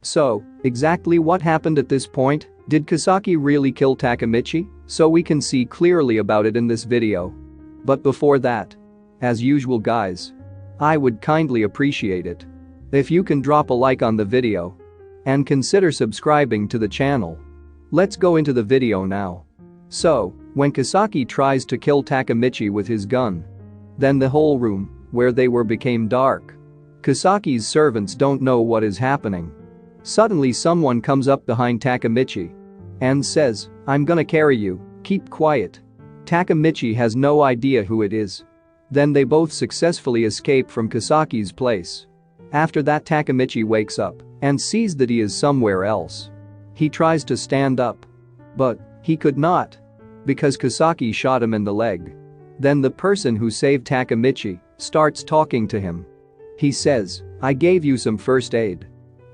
So, exactly what happened at this point? Did Kisaki really kill Takemichi? So we can see clearly about it in this video. But before that, as usual guys, I would kindly appreciate it if you can drop a like on the video and consider subscribing to the channel. Let's go into the video now. So, when Kisaki tries to kill Takemichi with his gun, then the whole room where they were became dark. Kisaki's servants don't know what is happening. Suddenly someone comes up behind Takemichi and says, "I'm gonna carry you, keep quiet." Takemichi has no idea who it is. Then they both successfully escape from Kisaki's place. After that, Takemichi wakes up and sees that he is somewhere else. He tries to stand up, but he could not because Kisaki shot him in the leg. Then the person who saved Takemichi starts talking to him. He says, "I gave you some first aid."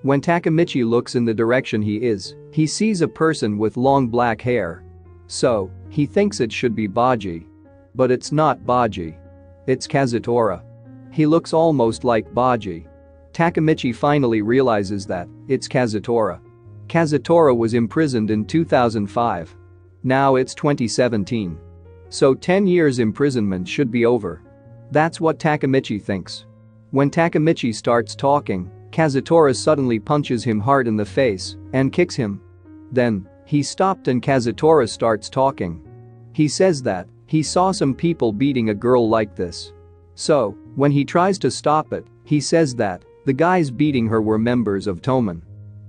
When Takemichi looks in the direction he sees a person with long black hair. So, he thinks it should be Baji. But it's not Baji. It's Kazutora. He looks almost like Baji. Takemichi finally realizes that it's Kazutora. Kazutora was imprisoned in 2005. Now it's 2017. So 10 years imprisonment should be over. That's what Takemichi thinks. When Takemichi starts talking, Kazutora suddenly punches him hard in the face and kicks him. Then, he stopped and Kazutora starts talking. He says that he saw some people beating a girl like this. So, when he tries to stop it, he says that the guys beating her were members of Toman.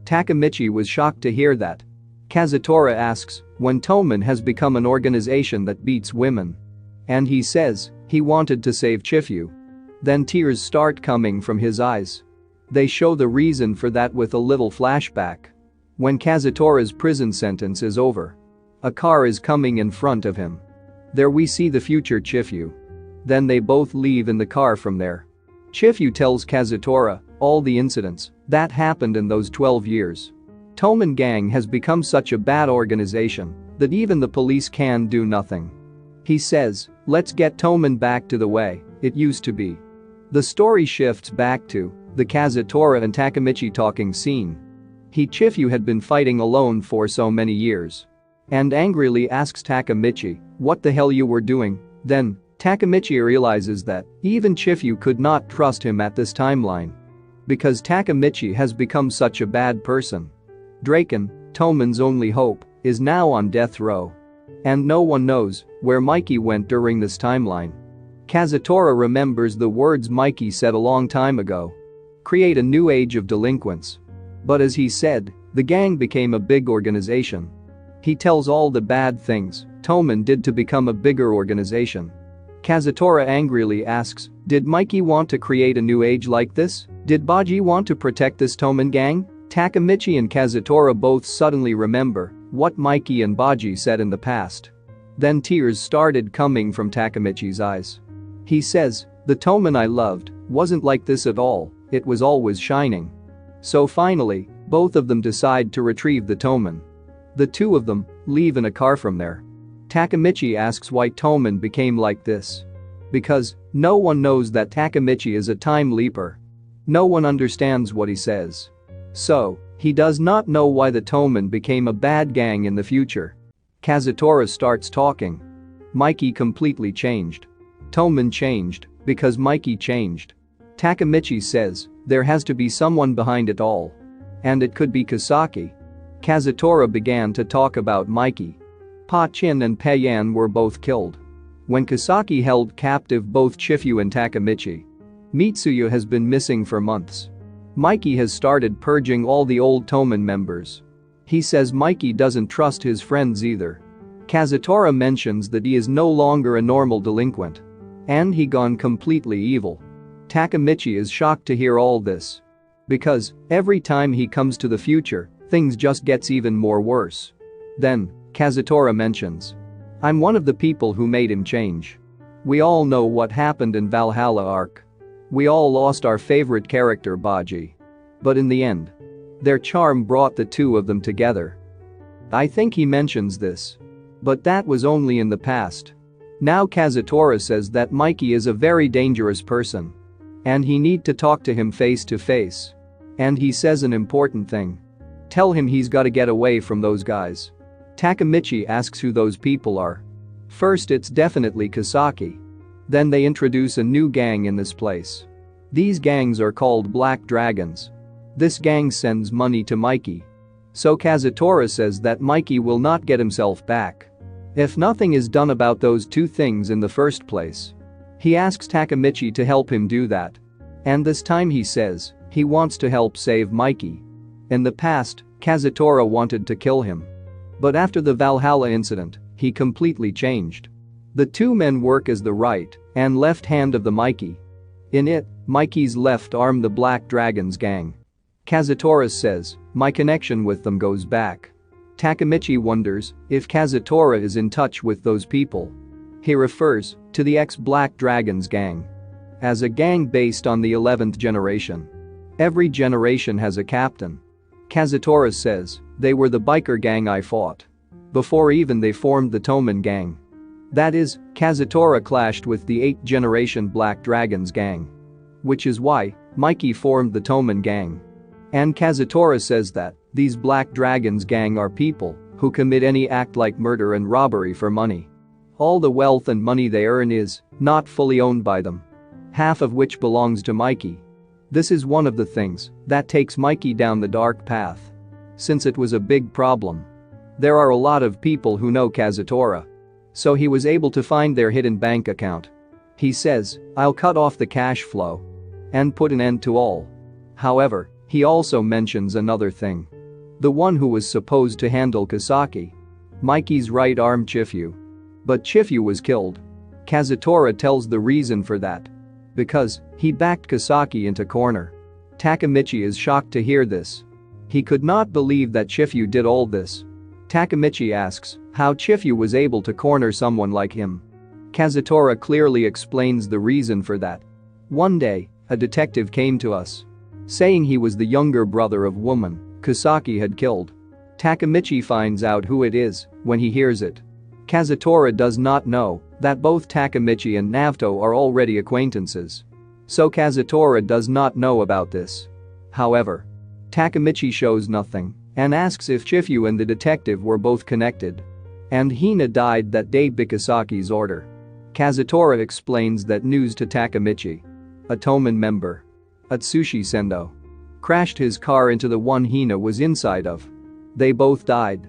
Takemichi was shocked to hear that. Kazutora asks when Toman has become an organization that beats women. And he says he wanted to save Chifu. Then tears start coming from his eyes. They show the reason for that with a little flashback. When Kazutora's prison sentence is over, a car is coming in front of him. There we see the future Chifu. Then they both leave in the car from there. Chifu tells Kazutora all the incidents that happened in those 12 years. Toman gang has become such a bad organization that even the police can do nothing. He says, "Let's get Toman back to the way it used to be." The story shifts back to the Kazutora and Takemichi talking scene. Chifu had been fighting alone for so many years and angrily asks Takemichi, "What the hell you were doing?" Then, Takemichi realizes that even Chifu could not trust him at this timeline because Takemichi has become such a bad person. Draken, Toman's only hope, is now on death row. And no one knows where Mikey went during this timeline. Kazutora remembers the words Mikey said a long time ago. Create a new age of delinquents. But as he said, the gang became a big organization. He tells all the bad things Toman did to become a bigger organization. Kazutora angrily asks, "Did Mikey want to create a new age like this? Did Baji want to protect this Toman gang?" Takemichi and Kazutora both suddenly remember what Mikey and Baji said in the past. Then tears started coming from Takemichi's eyes. He says, "The Toman I loved wasn't like this at all, it was always shining." So finally, both of them decide to retrieve the Toman. The two of them leave in a car from there. Takemichi asks why Toman became like this. Because no one knows that Takemichi is a time leaper. No one understands what he says. So, he does not know why the Toman became a bad gang in the future. Kazutora starts talking. Mikey completely changed. Toman changed because Mikey changed. Takemichi says there has to be someone behind it all. And it could be Kisaki. Kazutora began to talk about Mikey. Pa-chin and Pei-yan were both killed when Kisaki held captive both Chifu and Takemichi. Mitsuya has been missing for months. Mikey has started purging all the old Toman members. He says Mikey doesn't trust his friends either. Kazutora mentions that he is no longer a normal delinquent. And he gone completely evil. Takemichi is shocked to hear all this. Because every time he comes to the future, things just gets even more worse. Then, Kazutora mentions, "I'm one of the people who made him change. We all know what happened in Valhalla arc. We all lost our favorite character Baji. But in the end, their charm brought the two of them together." I think he mentions this. But that was only in the past. Now Kazutora says that Mikey is a very dangerous person. And he need to talk to him face to face. And he says an important thing. Tell him he's gotta get away from those guys. Takemichi asks who those people are. First it's definitely Kasaki. Then they introduce a new gang in this place. These gangs are called Black Dragons. This gang sends money to Mikey. So Kazutora says that Mikey will not get himself back if nothing is done about those two things in the first place. He asks Takemichi to help him do that. And this time he says he wants to help save Mikey. In the past, Kazutora wanted to kill him. But after the Valhalla incident, he completely changed. The two men work as the right and left hand of the Mikey. In it, Mikey's left arm the Black Dragons gang. Kazutora says, my connection with them goes back. Takemichi wonders if Kazutora is in touch with those people. He refers to the ex-Black Dragons gang as a gang based on the 11th generation. Every generation has a captain. Kazutora says, they were the biker gang I fought before even they formed the Toman gang. That is, Kazutora clashed with the 8th generation Black Dragons gang. Which is why Mikey formed the Toman gang. And Kazutora says that these Black Dragons gang are people who commit any act like murder and robbery for money. All the wealth and money they earn is not fully owned by them, half of which belongs to Mikey. This is one of the things that takes Mikey down the dark path. Since it was a big problem, there are a lot of people who know Kazutora. So he was able to find their hidden bank account. He says, I'll cut off the cash flow and put an end to all. However, he also mentions another thing. The one who was supposed to handle Kasaki. Mikey's right arm Chifu. But Chifu was killed. Kazutora tells the reason for that. Because he backed Kasaki into corner. Takemichi is shocked to hear this. He could not believe that Chifu did all this. Takemichi asks how Chifu was able to corner someone like him. Kazutora clearly explains the reason for that. One day, a detective came to us saying he was the younger brother of woman Kasaki had killed. Takemichi finds out who it is when he hears it. Kazutora does not know that both Takemichi and Naoto are already acquaintances. So Kazutora does not know about this. However, Takemichi shows nothing and asks if Chifu and the detective were both connected. And Hina died that day by Kasaki's order. Kazutora explains that news to Takemichi. A Toman member, Atsushi Sendo, crashed his car into the one Hina was inside of. They both died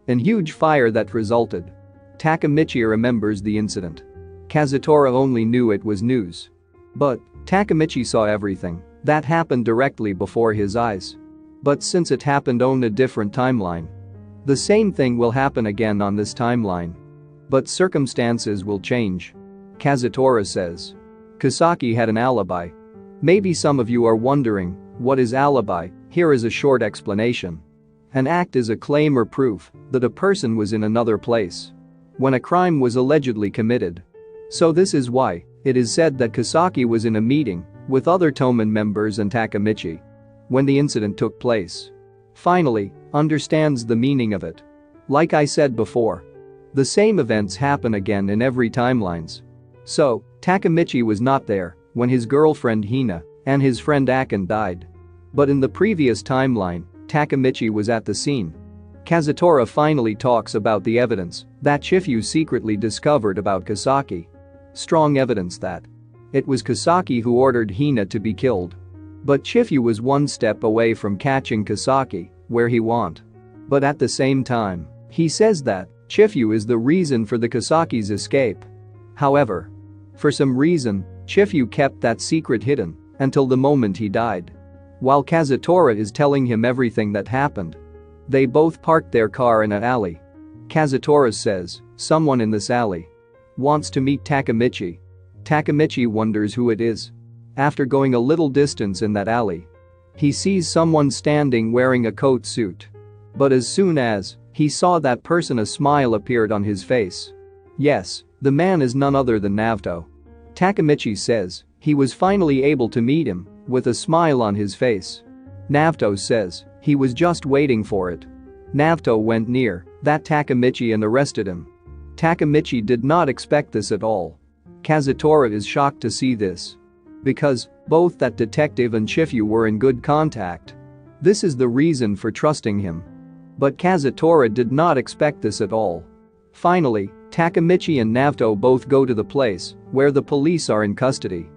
in huge fire that resulted. Takemichi remembers the incident. Kazutora only knew it was news. But Takemichi saw everything that happened directly before his eyes. But since it happened on a different timeline, the same thing will happen again on this timeline. But circumstances will change. Kazutora says. Kasaki had an alibi. Maybe some of you are wondering, what is alibi? Here is a short explanation. An act is a claim or proof that a person was in another place when a crime was allegedly committed. So this is why it is said that Kasaki was in a meeting with other Toman members and Takemichi when the incident took place. Finally, understands the meaning of it. Like I said before, the same events happen again in every timelines. So, Takemichi was not there when his girlfriend Hina and his friend Akin died. But in the previous timeline, Takemichi was at the scene. Kazutora finally talks about the evidence that Chifu secretly discovered about Kasaki. Strong evidence that it was Kasaki who ordered Hina to be killed. But Chifu was one step away from catching Kasaki where he want. But at the same time, he says that Chifu is the reason for the Kasaki's escape. However, for some reason, Chifu kept that secret hidden until the moment he died. While Kazutora is telling him everything that happened, they both parked their car in an alley. Kazutora says, someone in this alley wants to meet Takemichi. Takemichi wonders who it is. After going a little distance in that alley, he sees someone standing wearing a coat suit. But as soon as he saw that person, a smile appeared on his face. Yes, the man is none other than Naoto. Takemichi says he was finally able to meet him with a smile on his face. Naoto says he was just waiting for it. Naoto went near that Takemichi and arrested him. Takemichi did not expect this at all. Kazutora is shocked to see this. Because Both that detective and Chifu were in good contact. This is the reason for trusting him. But Kazutora did not expect this at all. Finally, Takemichi and Naoto both go to the place where the police are in custody.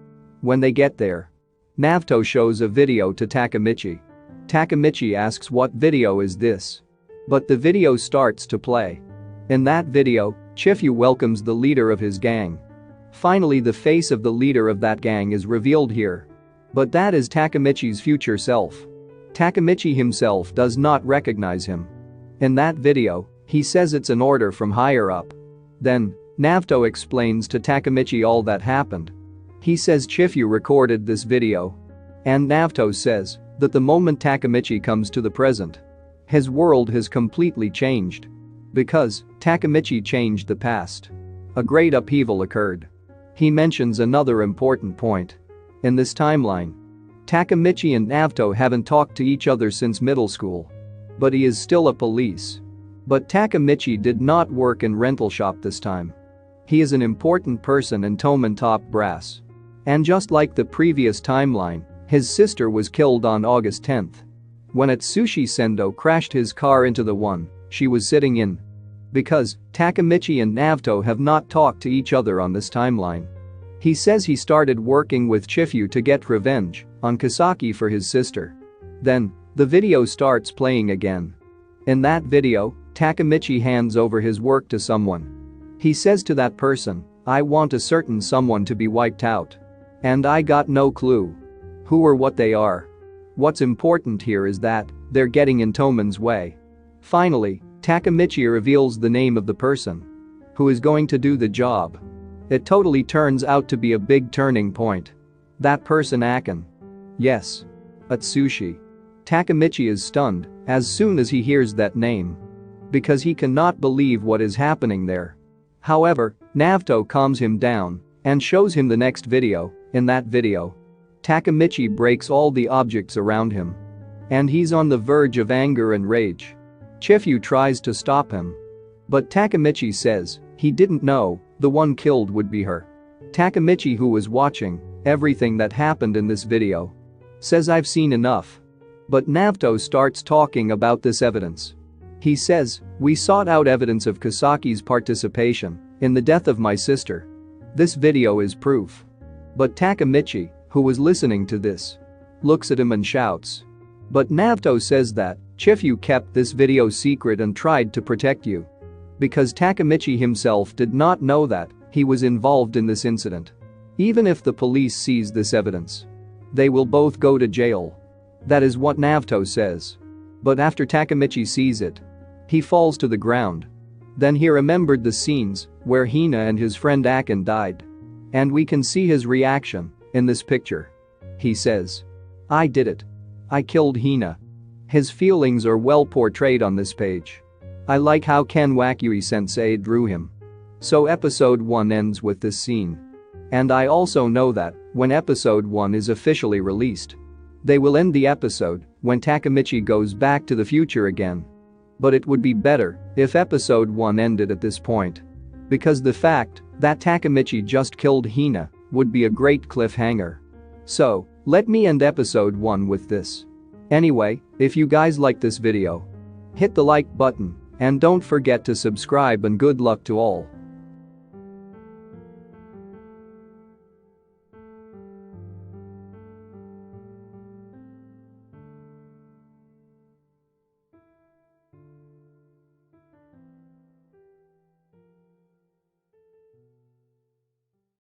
When they get there, Naoto shows a video to Takemichi. Takemichi asks what video is this? But the video starts to play. In that video, Chifu welcomes the leader of his gang. Finally, the face of the leader of that gang is revealed here. But that is Takemichi's future self. Takemichi himself does not recognize him. In that video, he says it's an order from higher up. Then, Naoto explains to Takemichi all that happened. He says Chifu recorded this video. And Naoto says that the moment Takemichi comes to the present, his world has completely changed. Because Takemichi changed the past. A great upheaval occurred. He mentions another important point. In this timeline, Takemichi and Naoto haven't talked to each other since middle school. But he is still a police. But Takemichi did not work in rental shop this time. He is an important person in Toman top brass. And just like the previous timeline, his sister was killed on August 10th. When Atsushi Sendo crashed his car into the one she was sitting in. Because Takemichi and Naoto have not talked to each other on this timeline. He says he started working with Chifu to get revenge on Kasaki for his sister. Then, the video starts playing again. In that video, Takemichi hands over his work to someone. He says to that person, "I want a certain someone to be wiped out. And I got no clue who or what they are." What's important here is that they're getting in Toman's way. Finally, Takemichi reveals the name of the person who is going to do the job. It totally turns out to be a big turning point. That person Akin. Yes. Atsushi. Takemichi is stunned as soon as he hears that name. Because he cannot believe what is happening there. However, Naoto calms him down and shows him the next video. In that video, Takemichi breaks all the objects around him. And he's on the verge of anger and rage. Chifu tries to stop him. But Takemichi says he didn't know the one killed would be her. Takemichi, who was watching everything that happened in this video, says I've seen enough. But Naoto starts talking about this evidence. He says, we sought out evidence of Kasaki's participation in the death of my sister. This video is proof. But Takemichi, who was listening to this, looks at him and shouts. But Naoto says that Chifu kept this video secret and tried to protect you. Because Takemichi himself did not know that he was involved in this incident. Even if the police sees this evidence, they will both go to jail. That is what Naoto says. But after Takemichi sees it, he falls to the ground. Then he remembered the scenes where Hina and his friend Akin died. And we can see his reaction in this picture. He says, I did it. I killed Hina. His feelings are well portrayed on this page. I like how Ken Wakui-sensei drew him. So episode 1 ends with this scene. And I also know that when episode 1 is officially released, they will end the episode when Takemichi goes back to the future again. But it would be better if episode 1 ended at this point. Because the fact that Takemichi just killed Hina would be a great cliffhanger. So, let me end episode 1 with this. Anyway, if you guys like this video, hit the like button and don't forget to subscribe, and good luck to all.